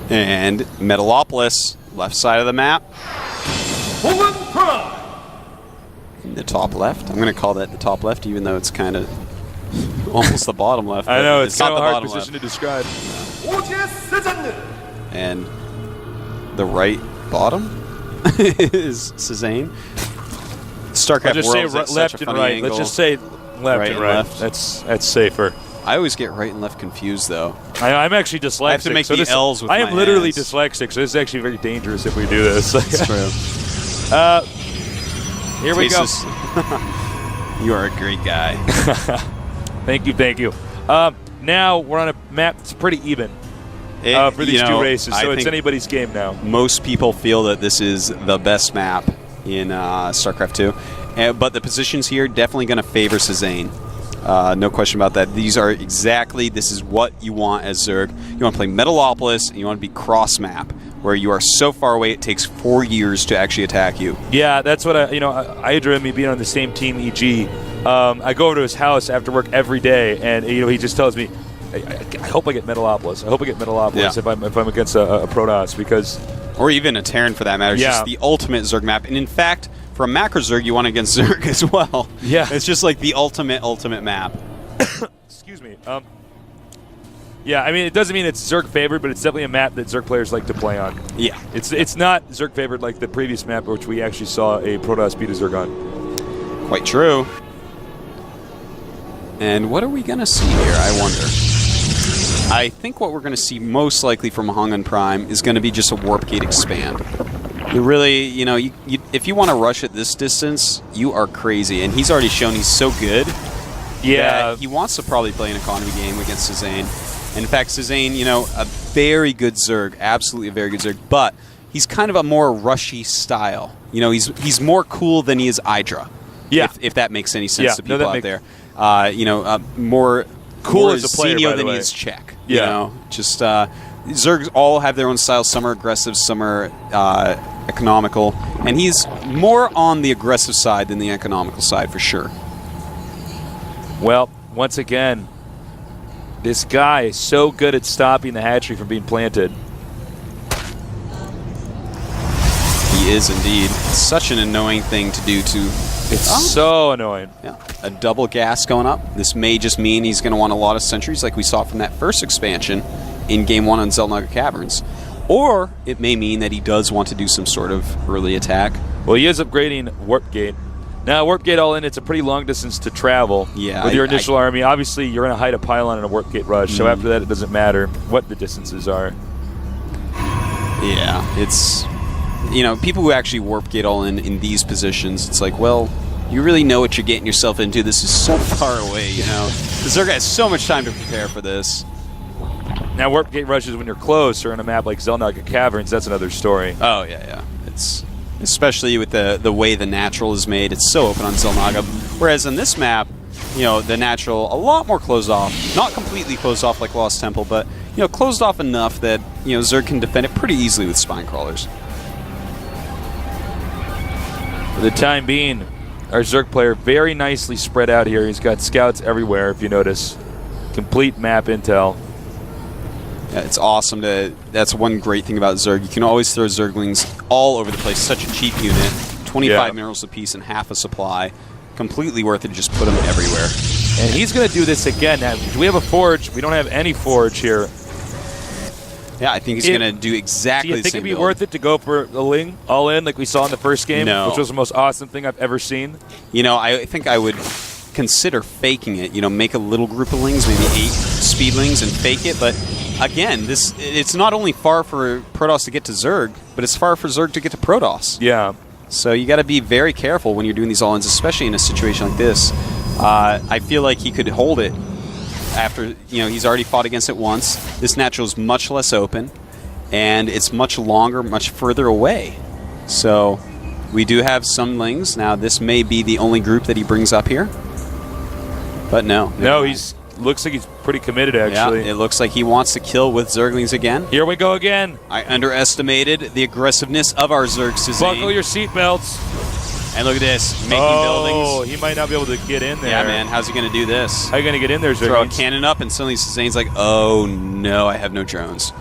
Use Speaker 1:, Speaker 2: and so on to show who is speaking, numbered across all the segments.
Speaker 1: And Metalopolis, left side of the map.
Speaker 2: HongUn Prime.
Speaker 1: In the top left. I'm going to call that the top left, even though it's kind of almost the bottom left.
Speaker 3: I know, it's
Speaker 1: not
Speaker 3: kind of
Speaker 1: the
Speaker 3: a hard
Speaker 1: bottom
Speaker 3: position
Speaker 1: left.
Speaker 3: to describe.
Speaker 2: Cezanne.
Speaker 1: And the right bottom is Cezanne. Starcraft
Speaker 3: Just
Speaker 1: Worlds,
Speaker 3: say
Speaker 1: that's
Speaker 3: left
Speaker 1: such a
Speaker 3: and
Speaker 1: funny
Speaker 3: right.
Speaker 1: angle.
Speaker 3: Let's just say left
Speaker 1: Right
Speaker 3: and
Speaker 1: and
Speaker 3: right.
Speaker 1: left.
Speaker 3: That's safer.
Speaker 1: I always get right and left confused, though.
Speaker 3: I'm actually dyslexic.
Speaker 1: I have to make the L's with
Speaker 3: I
Speaker 1: my
Speaker 3: am literally
Speaker 1: hands.
Speaker 3: dyslexic, so this is actually very dangerous if we do this.
Speaker 1: That's true.
Speaker 3: Here we go.
Speaker 1: You are a great guy.
Speaker 3: Thank you. Now we're on a map that's pretty even for these two races, so it's anybody's game now.
Speaker 1: Most people feel that this is the best map in StarCraft 2, but the positions here definitely going to favor Cezanne. No question about that. These are this is what you want as Zerg. You want to play Metalopolis, and you want to be cross-map, where you are so far away it takes 4 years to actually attack you.
Speaker 3: Yeah, that's what Idra and me being on the same team, EG, I go over to his house after work every day, and he just tells me, I hope I get Metalopolis. I hope I get Metalopolis if I'm against a Protoss, because...
Speaker 1: Or even a Terran, for that matter. It's just the ultimate Zerg map. And in fact, for a macro Zerg, you want against Zerg as well.
Speaker 3: Yeah.
Speaker 1: It's just like the ultimate map.
Speaker 3: Excuse me. Yeah, I mean, it doesn't mean it's Zerg favored, but it's definitely a map that Zerg players like to play on.
Speaker 1: Yeah.
Speaker 3: It's not Zerg favored like the previous map, which we actually saw a Protoss beat a Zerg on.
Speaker 1: Quite true. And what are we going to see here, I wonder? I think what we're going to see most likely from HongUn Prime is going to be just a Warp Gate expand. You really, if you want to rush at this distance, you are crazy. And he's already shown he's so good.
Speaker 3: Yeah.
Speaker 1: He wants to probably play an economy game against Cezanne. And in fact, Cezanne, a very good Zerg, absolutely a very good Zerg, but he's kind of a more rushy style. He's more cool than he is Idra.
Speaker 3: Yeah.
Speaker 1: If that makes any sense to people out there. More
Speaker 3: cool as a player,
Speaker 1: Xenio
Speaker 3: by the
Speaker 1: than
Speaker 3: way.
Speaker 1: he is Czech.
Speaker 3: Yeah.
Speaker 1: Zergs all have their own style. Some are aggressive, some are economical. And he's more on the aggressive side than the economical side, for sure.
Speaker 3: Well, once again, this guy is so good at stopping the hatchery from being planted.
Speaker 1: He is indeed. It's such an annoying thing to do to...
Speaker 3: It's so annoying.
Speaker 1: Yeah, a double gas going up. This may just mean he's going to want a lot of sentries like we saw from that first expansion in Game 1 on Xel'Naga Caverns. Or it may mean that he does want to do some sort of early attack.
Speaker 3: Well, he is upgrading Warp Gate. Now, Warp Gate all in, it's a pretty long distance to travel with your initial army. Obviously, you're going to hide a pylon in a Warp Gate rush, so after that, it doesn't matter what the distances are.
Speaker 1: Yeah, it's... people who actually Warp Gate all in these positions, it's like, well, you really know what you're getting yourself into. This is so far away, The Zerg has so much time to prepare for this.
Speaker 3: Now, Warp Gate rushes when you're close, or in a map like Xel'Naga Caverns, that's another story.
Speaker 1: Oh, yeah. It's... Especially with the way the natural is made, it's so open on Xel'Naga. Whereas on this map, the natural, a lot more closed off. Not completely closed off like Lost Temple, but, closed off enough that, Zerg can defend it pretty easily with Spine Crawlers.
Speaker 3: For the time being, our Zerg player very nicely spread out here. He's got scouts everywhere, if you notice. Complete map intel.
Speaker 1: Yeah, it's awesome that's one great thing about Zerg. You can always throw Zerglings all over the place. Such a cheap unit. 25 minerals apiece and half a supply. Completely worth it to just put them everywhere.
Speaker 3: And he's going to do this again. Now, do we have a forge? We don't have any forge here.
Speaker 1: Yeah, I think he's going to do exactly the same.
Speaker 3: Do you think it'd be worth it to go for a Ling all in like we saw in the first game?
Speaker 1: No.
Speaker 3: Which was the most awesome thing I've ever seen?
Speaker 1: I think I would consider faking it. Make a little group of Lings, maybe 8 Speedlings, and fake it. But again, it's not only far for Protoss to get to Zerg, but it's far for Zerg to get to Protoss.
Speaker 3: Yeah.
Speaker 1: So you got to be very careful when you're doing these all-ins, especially in a situation like this. I feel like he could hold it after, he's already fought against it once. This natural is much less open, and it's much longer, much further away. So we do have some Lings. Now, this may be the only group that he brings up here. But no.
Speaker 3: No, looks like he's pretty committed, actually.
Speaker 1: Yeah, it looks like he wants to kill with Zerglings again.
Speaker 3: Here we go again.
Speaker 1: I underestimated the aggressiveness of our Zerg Cezanne.
Speaker 3: Buckle your seatbelts.
Speaker 1: And look at this, making buildings.
Speaker 3: Oh, he might not be able to get in there.
Speaker 1: Yeah, man, how's he going to do this?
Speaker 3: How are you going to get in there, Zerglings?
Speaker 1: Throw a cannon up, and suddenly Cezanne's like, oh no, I have no drones.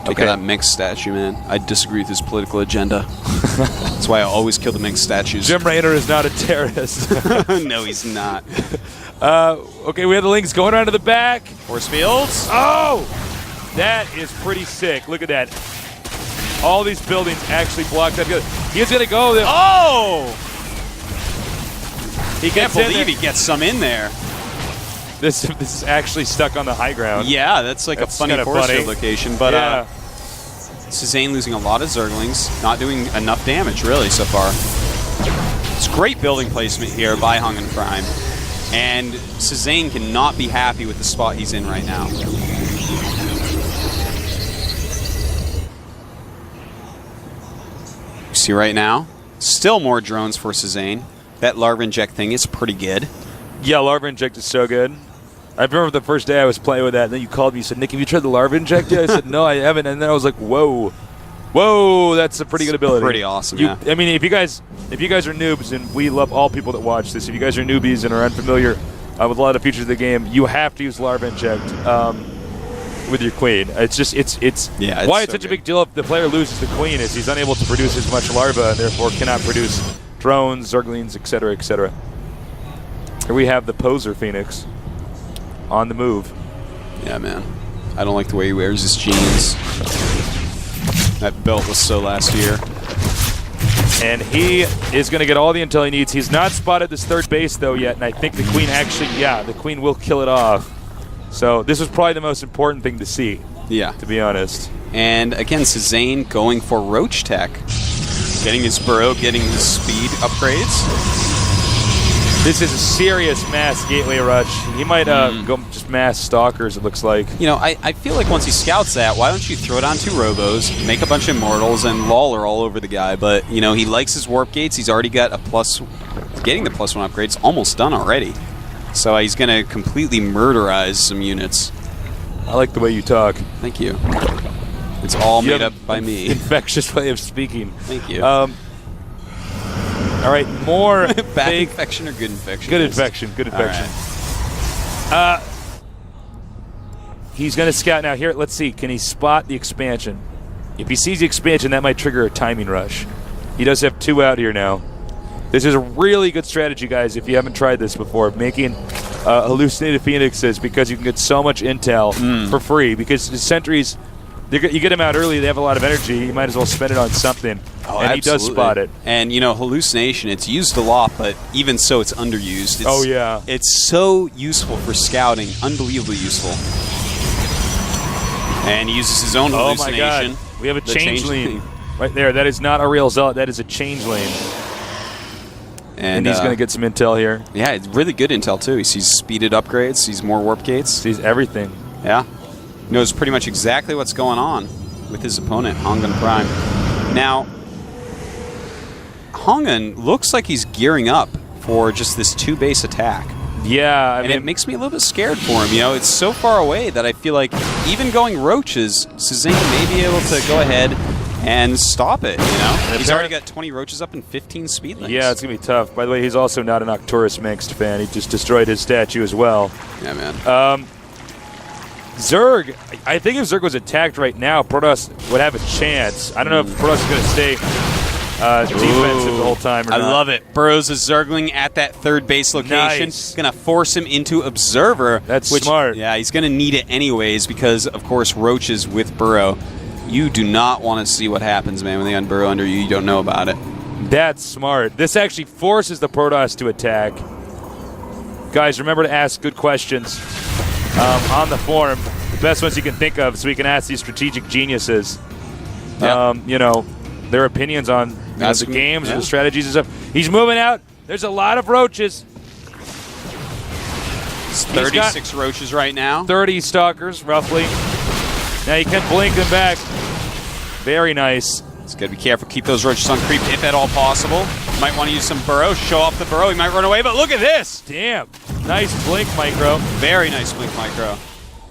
Speaker 1: Look at that Mink statue, man. I disagree with his political agenda. That's why I always kill the Mink statues.
Speaker 3: Jim Raynor is not a terrorist.
Speaker 1: No, he's not.
Speaker 3: Okay, we have the Lynx going around to the back.
Speaker 1: Force fields.
Speaker 3: Oh! That is pretty sick. Look at that. All these buildings actually blocked up. He's going to go.
Speaker 1: Oh!
Speaker 3: He
Speaker 1: Can't believe he gets some in there.
Speaker 3: This is actually stuck on the high ground.
Speaker 1: Yeah, that's like
Speaker 3: That's
Speaker 1: a funny
Speaker 3: kinda
Speaker 1: force
Speaker 3: funny.
Speaker 1: field location. But
Speaker 3: Yeah.
Speaker 1: Cezanne losing a lot of Zerglings, not doing enough damage really so far. It's great building placement here by HongUn Prime. And Cezanne cannot be happy with the spot he's in right now. You see right now, still more drones for Cezanne. That larva inject thing is pretty good.
Speaker 3: Yeah, larva inject is so good. I remember the first day I was playing with that, and then you called me and said, Nick, have you tried the larva inject yet? I said, no, I haven't. And then I was like, whoa. Whoa, that's a pretty good ability.
Speaker 1: Pretty awesome, yeah.
Speaker 3: I mean, if you guys are noobs, and we love all people that watch this, if you guys are newbies and are unfamiliar with a lot of features of the game, you have to use larva inject with your queen. It's just, it's why it's such a big deal if the player loses the queen is he's unable to produce as much larva and therefore cannot produce drones, zerglings, etc., etc. Here we have the poser Phoenix on the move.
Speaker 1: Yeah, man. I don't like the way he wears his jeans. That belt was so last year.
Speaker 3: And he is going to get all the intel he needs. He's not spotted this third base, though, yet. And I think the queen actually, the queen will kill it off. So this was probably the most important thing to see.
Speaker 1: Yeah.
Speaker 3: To be honest.
Speaker 1: And again, Cezanne going for Roach Tech. Getting his burrow, getting his speed upgrades.
Speaker 3: This is a serious mass gateway rush. He might go just mass stalkers, it looks like.
Speaker 1: You know, I feel like once he scouts that, why don't you throw down 2 Robos, make a bunch of Immortals, and Lawler all over the guy. But, you know, he likes his Warp Gates. He's already got getting the +1 upgrades almost done already. So he's going to completely murderize some units.
Speaker 3: I like the way you talk.
Speaker 1: Thank you. It's all made up by me.
Speaker 3: Infectious way of speaking.
Speaker 1: Thank you.
Speaker 3: All right, more
Speaker 1: bad infection or good infection?
Speaker 3: Good infection. Good infection. Right. He's going to scout now. Here, let's see. Can he spot the expansion? If he sees the expansion, that might trigger a timing rush. He does have 2 out here now. This is a really good strategy, guys, if you haven't tried this before, making hallucinated phoenixes, because you can get so much intel for free. Because the sentries, you get them out early, they have a lot of energy. You might as well spend it on something.
Speaker 1: Oh,
Speaker 3: and
Speaker 1: absolutely.
Speaker 3: He does spot it.
Speaker 1: And, you know, hallucination, it's used a lot, but even so, it's underused. It's so useful for scouting, unbelievably useful. And he uses his own hallucination.
Speaker 3: Oh, my God. We have a changeling right there. That is not a real zealot. That is a changeling. And he's going to get some intel here.
Speaker 1: Yeah, it's really good intel, too. He sees speeded upgrades, sees more warp gates.
Speaker 3: Sees everything.
Speaker 1: Yeah. Knows pretty much exactly what's going on with his opponent, HongUn Prime. Now, HongUn looks like he's gearing up for just this 2-base attack.
Speaker 3: Yeah, I mean,
Speaker 1: it makes me a little bit scared for him. You know, it's so far away that I feel like even going roaches, Cezanne may be able to go ahead and stop it, you know? He's already got 20 roaches up and 15 speed links.
Speaker 3: Yeah, it's going to be tough. By the way, he's also not an Arcturus Mangst fan. He just destroyed his statue as well.
Speaker 1: Yeah, man.
Speaker 3: Zerg, I think if Zerg was attacked right now, Protoss would have a chance. I don't know if Protoss is going to stay defensive the whole time or
Speaker 1: I
Speaker 3: not.
Speaker 1: love it. Burrows is Zergling at that 3rd base location.
Speaker 3: Nice.
Speaker 1: Going to force him into Observer.
Speaker 3: That's smart.
Speaker 1: Yeah, he's going to need it anyways because, of course, roaches with Burrow. You do not want to see what happens, man, when they unburrow under you. You don't know about it.
Speaker 3: That's smart. This actually forces the Protoss to attack. Guys, remember to ask good questions on the forum. The best ones you can think of so we can ask these strategic geniuses, you know, their opinions on the games and the strategies and stuff. He's moving out. There's a lot of roaches.
Speaker 1: It's 36 roaches right now.
Speaker 3: 30 stalkers, roughly. Now you can blink them back. Very nice.
Speaker 1: He's got to be careful. Keep those roaches on creep if at all possible. Might want to use some burrow. Show off the burrow. He might run away, but look at this.
Speaker 3: Damn. Nice blink micro.
Speaker 1: Very nice blink micro.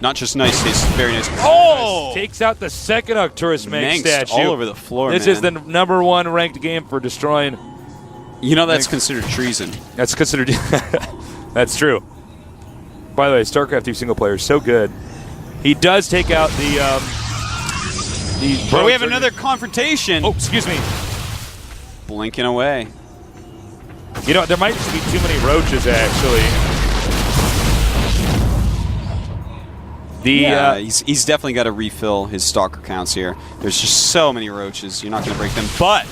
Speaker 1: Not just nice, it's very nice.
Speaker 3: Oh! Takes out the second Arcturus Mangst statue.
Speaker 1: All over the floor,
Speaker 3: This is the #1 ranked game for destroying.
Speaker 1: You know that's considered treason.
Speaker 3: That's considered. That's true. By the way, Starcraft 2 single player is so good. He does take out the
Speaker 1: But we have another confrontation.
Speaker 3: Oh, excuse me.
Speaker 1: Blinking away.
Speaker 3: You know, there might just be too many roaches, actually.
Speaker 1: He's definitely got to refill his stalker counts here. There's just so many roaches. You're not going to break them. But,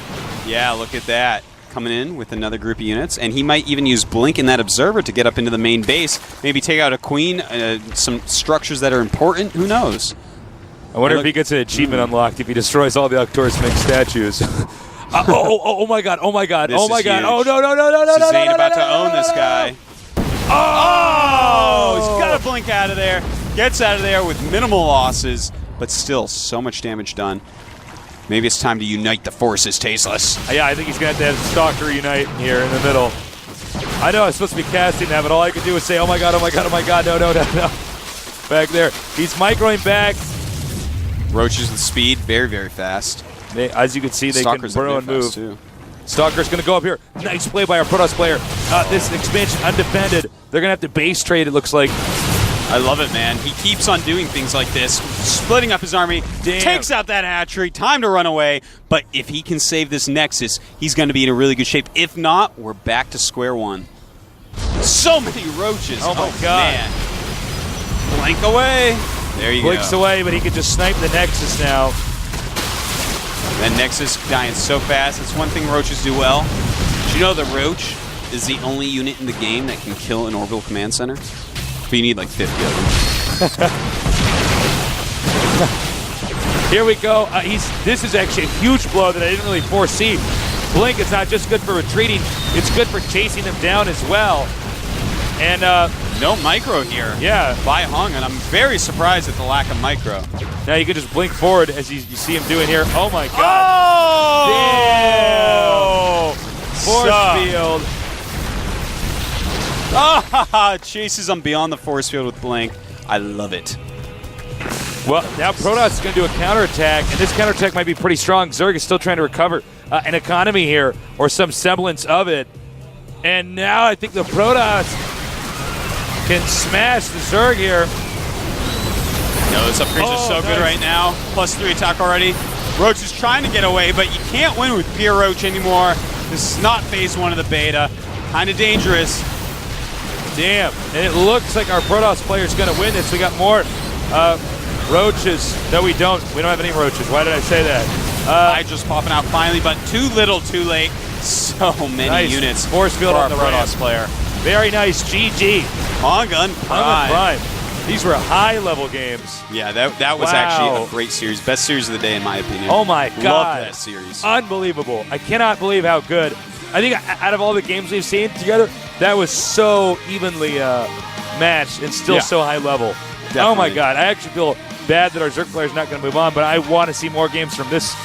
Speaker 1: yeah, look at that. Coming in with another group of units. And he might even use Blink and that Observer to get up into the main base. Maybe take out a Queen, some structures that are important. Who knows?
Speaker 3: I wonder if he gets an achievement unlocked if he destroys all the Arcturus Mink statues. Oh my god, oh my god,
Speaker 1: This
Speaker 3: oh my
Speaker 1: is
Speaker 3: god,
Speaker 1: huge.
Speaker 3: oh no.
Speaker 1: Cezanne about to own this guy. Oh! He's got to blink out of there. Gets out of there with minimal losses, but still so much damage done. Maybe it's time to unite the forces, Tasteless.
Speaker 3: Yeah, I think he's going to have Stalker unite here in the middle. I know I'm supposed to be casting that, but all I can do is say, oh my god, no. Back there. He's microing back.
Speaker 1: Roaches with speed, very, very fast.
Speaker 3: As you can see, they
Speaker 1: Stalker's
Speaker 3: can burrow and move.
Speaker 1: too.
Speaker 3: Stalker's going to go up here. Nice play by our Protoss player. This expansion undefended. They're going to have to base trade, it looks like.
Speaker 1: I love it, man. He keeps on doing things like this, splitting up his army, takes out that hatchery, time to run away. But if he can save this Nexus, he's going to be in a really good shape. If not, we're back to square one. So many roaches.
Speaker 3: Oh, my God.
Speaker 1: Man. Blank away. There you
Speaker 3: Blinks
Speaker 1: go.
Speaker 3: away, but he can just snipe the Nexus now.
Speaker 1: That Nexus dying so fast. That's one thing roaches do well. Did you know the Roach is the only unit in the game that can kill an orbital command center? But you need like 50 of them.
Speaker 3: Here we go. This is actually a huge blow that I didn't really foresee. Blink is not just good for retreating, it's good for chasing them down as well. And
Speaker 1: no micro here.
Speaker 3: Yeah.
Speaker 1: By HongUn. I'm very surprised at the lack of micro.
Speaker 3: Now you can just blink forward as you see him doing here. Oh my god.
Speaker 1: Oh!
Speaker 3: Force field.
Speaker 1: Ah, chases him beyond the force field with Blink. I love it.
Speaker 3: Well, now Protoss is going to do a counterattack, and this counterattack might be pretty strong. Zerg is still trying to recover an economy here, or some semblance of it. And now I think the Protoss can smash the Zerg here.
Speaker 1: No, those upgrades are so good right now. +3 attack already. Roach is trying to get away, but you can't win with Pure Roach anymore. This is not phase 1 of the beta. Kind of dangerous.
Speaker 3: Damn. And it looks like our Protoss player is going to win this. We got more roaches. No, we don't. We don't have any roaches. Why did I say that?
Speaker 1: Hydra's popping out finally, but too little, too late. So many units.
Speaker 3: Force field
Speaker 1: for
Speaker 3: on the
Speaker 1: Protoss
Speaker 3: ramp.
Speaker 1: player.
Speaker 3: Very nice. GG.
Speaker 1: HongUn Prime.
Speaker 3: These were high-level games.
Speaker 1: Yeah, that was actually a great series. Best series of the day, in my opinion.
Speaker 3: Oh, my God.
Speaker 1: Love that series.
Speaker 3: Unbelievable. I cannot believe how good. I think out of all the games we've seen together, that was so evenly matched and still so high level.
Speaker 1: Definitely.
Speaker 3: Oh, my God. I actually feel bad that our Zerg player is not going to move on, but I want to see more games from this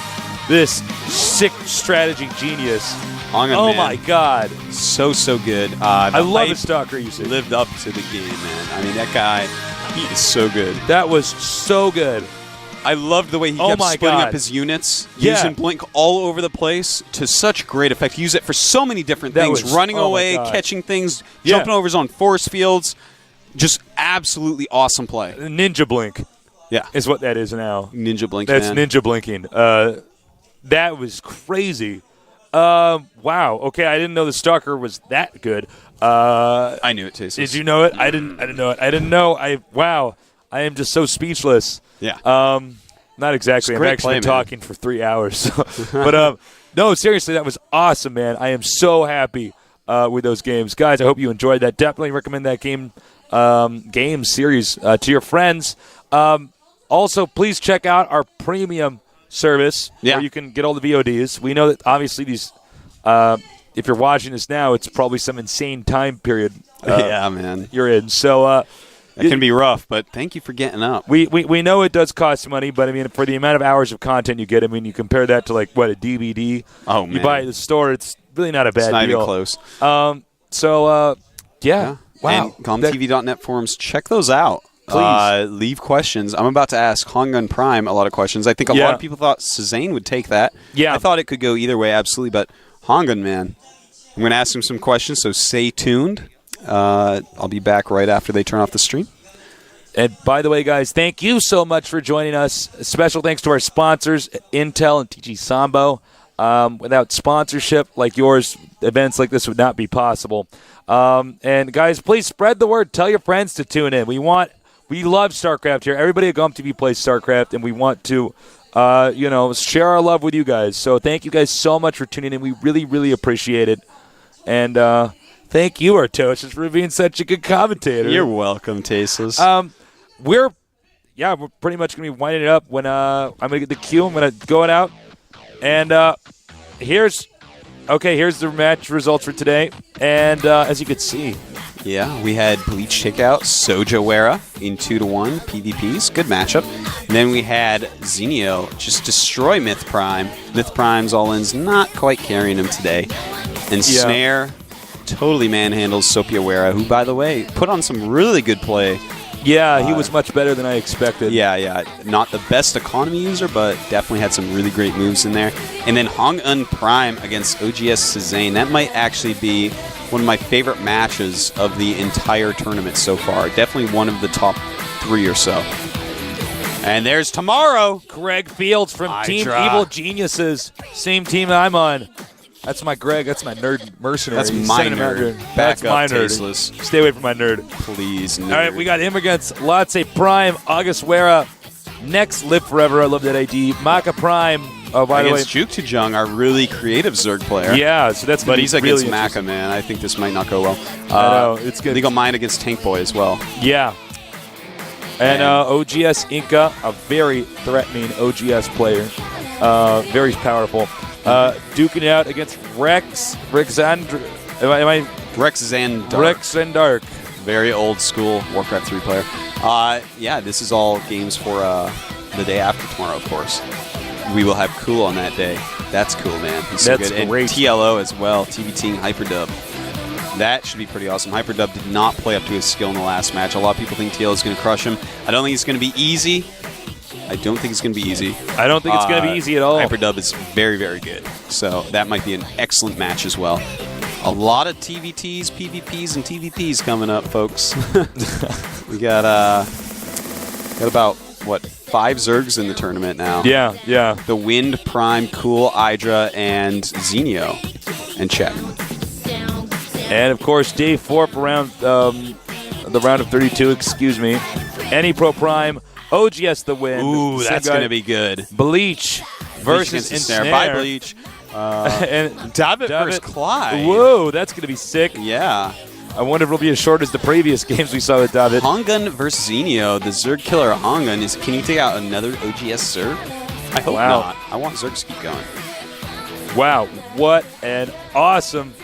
Speaker 3: sick strategy genius.
Speaker 1: HongUn,
Speaker 3: oh,
Speaker 1: man.
Speaker 3: my God.
Speaker 1: So good.
Speaker 3: I love his Stalker usage.
Speaker 1: Lived up to the game, man. I mean, that guy, he is so good.
Speaker 3: That was so good.
Speaker 1: I loved the way he kept splitting up his units, using Blink all over the place to such great effect. He used it for so many different things, running away, catching things, jumping over his own force fields. Just absolutely awesome play.
Speaker 3: Ninja Blink.
Speaker 1: Yeah.
Speaker 3: Is what that is now.
Speaker 1: Ninja Blink,
Speaker 3: That's
Speaker 1: man.
Speaker 3: Ninja Blinking. That was crazy. Wow. Okay, I didn't know the Stalker was that good.
Speaker 1: I knew it, Tasteless.
Speaker 3: Did you know it? I didn't know it. I didn't know. Wow. I am just so speechless.
Speaker 1: Yeah.
Speaker 3: Not exactly. I'm actually
Speaker 1: been
Speaker 3: talking for 3 hours. But no, seriously, that was awesome, man. I am so happy with those games. Guys, I hope you enjoyed that. Definitely recommend that game series to your friends. Also, please check out our premium service where you can get all the VODs. We know that obviously these, if you're watching this now, it's probably some insane time period.
Speaker 1: Yeah, man.
Speaker 3: You're in. So
Speaker 1: it can be rough, but thank you for getting up.
Speaker 3: We know it does cost money, but I mean, for the amount of hours of content you get, I mean, you compare that to like what a DVD.
Speaker 1: Oh man,
Speaker 3: you buy at the store, it's really not a bad deal.
Speaker 1: It's not even close.
Speaker 3: Yeah. Wow.
Speaker 1: And GOMTV.net forums, check those out.
Speaker 3: Please.
Speaker 1: Leave questions. I'm about to ask HongUn Prime a lot of questions. I think a lot of people thought Cezanne would take that.
Speaker 3: Yeah.
Speaker 1: I thought it could go either way, absolutely. But HongUn, man, I'm going to ask him some questions, so stay tuned. I'll be back right after they turn off the stream.
Speaker 3: And by the way, guys, thank you so much for joining us. Special thanks to our sponsors, Intel and TG Sambo. Without sponsorship like yours, events like this would not be possible. And guys, please spread the word. Tell your friends to tune in. We love StarCraft here. Everybody at GOMTV plays StarCraft, and we want to, share our love with you guys. So thank you guys so much for tuning in. We really, really appreciate it. And thank you, Artosius, for being such a good commentator.
Speaker 1: You're welcome, Tasteless.
Speaker 3: We're pretty much going to be winding it up when I'm going to get the cue. I'm going to go it out. And here's the match results for today. And as you can see,
Speaker 1: yeah, we had Bleach take out Soja Wera in 2-1 PvPs. Good matchup. And then we had Zenio just destroy Myth Prime. Myth Prime's all-in's not quite carrying him today. And Snare totally manhandles Sophia Wera, who, by the way, put on some really good play.
Speaker 3: Yeah, he was much better than I expected.
Speaker 1: Yeah. Not the best economy user, but definitely had some really great moves in there. And then HongUn Prime against OGS Cezanne. That might actually be one of my favorite matches of the entire tournament so far. Definitely one of the top 3 or so. And there's tomorrow.
Speaker 3: Greg Fields from Team Evil Geniuses. Same team that I'm on. That's my Greg. That's my nerd mercenary.
Speaker 1: That's my nerd.
Speaker 3: That's my nerd.
Speaker 1: Tasteless.
Speaker 3: Stay away from my nerd.
Speaker 1: Please, nerd.
Speaker 3: All right, we got him against Latse Prime, August Wera. Next, Live Forever. I love that ID. Maka Prime. Oh, by the way,
Speaker 1: Juk Tujung, our really creative Zerg player.
Speaker 3: Yeah, so that's.
Speaker 1: But he's against
Speaker 3: really
Speaker 1: Maka, man. I think this might not go well.
Speaker 3: I know, it's good.
Speaker 1: Legal Mind against Tank Boy as well.
Speaker 3: Yeah. And OGS Inca, a very threatening OGS player. Very powerful. Duking it out against Rexandark.
Speaker 1: Very old school Warcraft 3 player. This is all games for the day after tomorrow, of course. We will have Cool on that day. That's cool, man. He's so
Speaker 3: That's
Speaker 1: good.
Speaker 3: great.
Speaker 1: And TLO as well, TVTing Hyperdub. That should be pretty awesome. Hyperdub did not play up to his skill in the last match. A lot of people think TLO is going to crush him. I don't think it's going to be easy. I don't think it's going to be easy.
Speaker 3: I don't think it's going to be easy at all.
Speaker 1: Hyperdub is very, very good. So that might be an excellent match as well. A lot of TVTs, PvPs, and TVPs coming up, folks. We got about, 5 Zergs in the tournament now.
Speaker 3: Yeah.
Speaker 1: The Wind, Prime, Cool, Hydra, and Zenio. And Check.
Speaker 3: And, of course, day 4 around the round of 32, Any Pro Prime, OGS the win.
Speaker 1: Ooh, that's going to be good.
Speaker 3: Bleach versus Ensnare.
Speaker 1: Bye, Bleach.
Speaker 3: And
Speaker 1: David versus Clyde.
Speaker 3: Whoa, that's going to be sick.
Speaker 1: Yeah.
Speaker 3: I wonder if it'll be as short as the previous games we saw with David.
Speaker 1: HongUn versus Zenio, the Zerg killer HongUn. Can you take out another OGS Zerg? I hope not. I want Zerg to keep going.
Speaker 3: Wow, what an awesome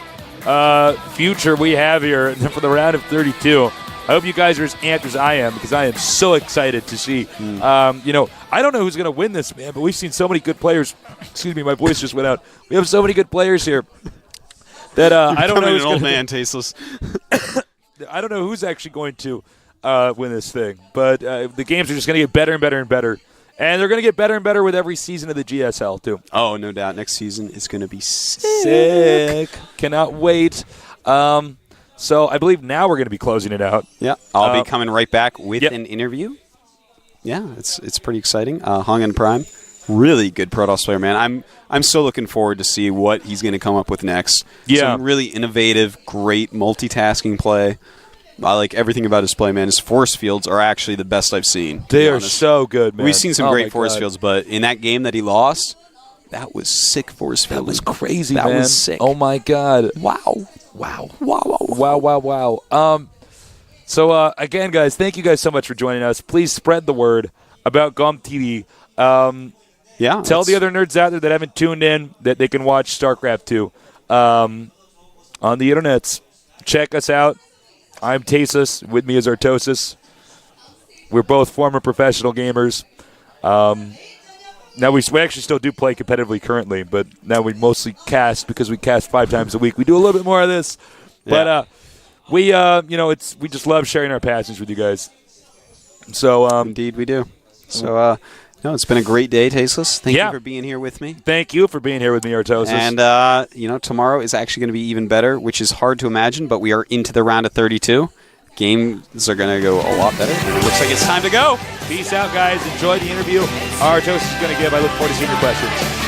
Speaker 3: future we have here for the round of 32. I hope you guys are as amped as I am, because I am so excited to see. I don't know who's going to win this, man, but we've seen so many good players. Excuse me, my voice just went out. We have so many good players here that I don't know.
Speaker 1: Who's an old man, Tasteless.
Speaker 3: I don't know who's actually going to win this thing, but the games are just going to get better and better and better. And they're going to get better and better with every season of the GSL, too.
Speaker 1: Oh, no doubt. Next season is going to be sick.
Speaker 3: Cannot wait. So I believe now we're going to be closing it out.
Speaker 1: Yeah, I'll be coming right back with an interview. Yeah, it's pretty exciting. HongUn Prime, really good Protoss player, man. I'm so looking forward to see what he's going to come up with next.
Speaker 3: Yeah.
Speaker 1: Some really innovative, great multitasking play. I like everything about his play, man. His force fields are actually the best I've seen.
Speaker 3: They are so good, man.
Speaker 1: We've seen some great force fields, but in that game that he lost, that was sick force field.
Speaker 3: That was crazy,
Speaker 1: man.
Speaker 3: That
Speaker 1: was sick.
Speaker 3: Oh, my God.
Speaker 1: Wow.
Speaker 3: So, again, guys, thank you guys so much for joining us. Please spread the word about GOMTV. Tell the other nerds out there that haven't tuned in that they can watch StarCraft 2 on the internets. Check us out. I'm Tasus. With me is Artosis. We're both former professional gamers. Now we actually still do play competitively currently, but now we mostly cast because we cast 5 times a week. We do a little bit more of this, but we just love sharing our passions with you guys. So
Speaker 1: indeed we do. So it's been a great day, Tasteless. Thank you for being here with me.
Speaker 3: Thank you for being here with me, Artosis.
Speaker 1: And tomorrow is actually going to be even better, which is hard to imagine, but we are into the round of 32. games are going to go a lot better. And it looks like it's time to go.
Speaker 3: Peace out, guys. Enjoy the interview our host is going to give. I look forward to seeing your questions.